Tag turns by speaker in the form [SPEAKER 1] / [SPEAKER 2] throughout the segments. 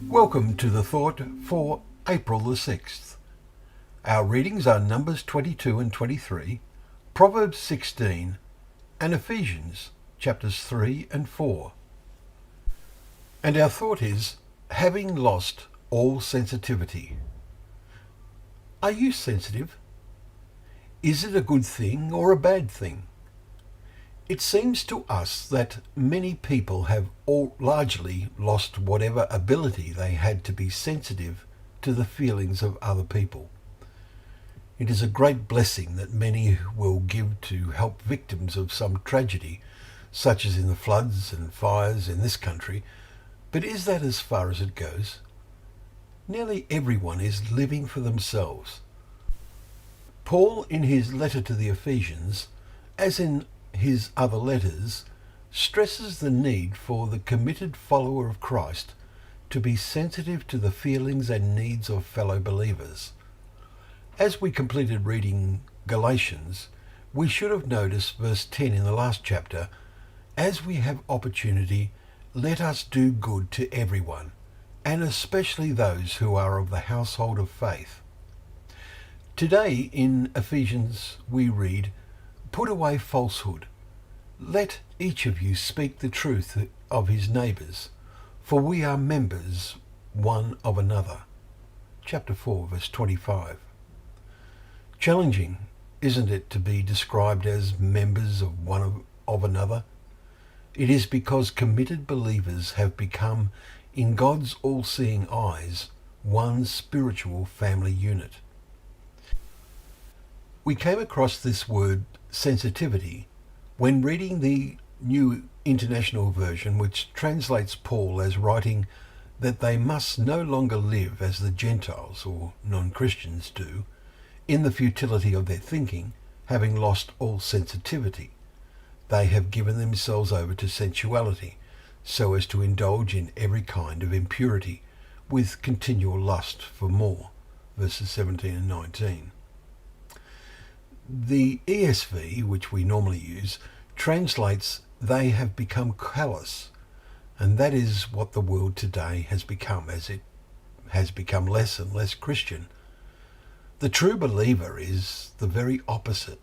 [SPEAKER 1] Welcome to the Thought for April the 6th. Our readings are Numbers 22 and 23, Proverbs 16, and Ephesians chapters 3 and 4. And our thought is, having lost all sensitivity. Are you sensitive? Is it a good thing or a bad thing? It seems to us that many people have largely lost whatever ability they had to be sensitive to the feelings of other people. It is a great blessing that many will give to help victims of some tragedy, such as in the floods and fires in this country, but is that as far as it goes? Nearly everyone is living for themselves. Paul, in his letter to the Ephesians, as in his other letters, stresses the need for the committed follower of Christ to be sensitive to the feelings and needs of fellow believers. As we completed reading Galatians, we should have noticed verse 10 in the last chapter, as we have opportunity, let us do good to everyone, and especially those who are of the household of faith. Today in Ephesians we read, put away falsehood. Let each of you speak the truth of his neighbours, for we are members one of another. Chapter 4, verse 25. Challenging, isn't it, to be described as members of one of another? It is because committed believers have become, in God's all-seeing eyes, one spiritual family unit. We came across this word sensitivity when reading the New International Version, which translates Paul as writing that they must no longer live as the Gentiles or non-Christians do, in the futility of their thinking, having lost all sensitivity. They have given themselves over to sensuality, so as to indulge in every kind of impurity, with continual lust for more. Verses 17 and 19. The ESV, which we normally use, translates they have become callous, and that is what the world today has become, as it has become less and less Christian. The true believer is the very opposite.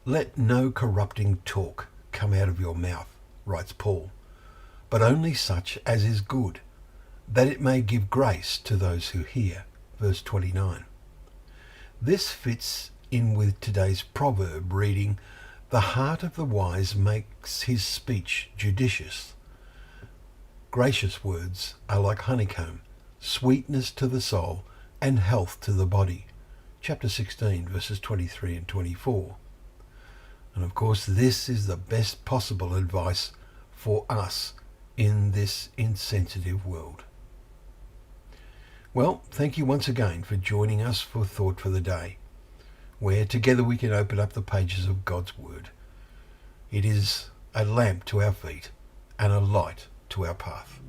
[SPEAKER 1] Let no corrupting talk come out of your mouth, writes Paul, but only such as is good, that it may give grace to those who hear. Verse 29. This fits in with today's proverb reading, the heart of the wise makes his speech judicious. Gracious words are like honeycomb, sweetness to the soul and health to the body. Chapter 16, verses 23 and 24. And of course, this is the best possible advice for us in this insensitive world. Well, thank you once again for joining us for Thought for the Day, where together we can open up the pages of God's Word. It is a lamp to our feet and a light to our path.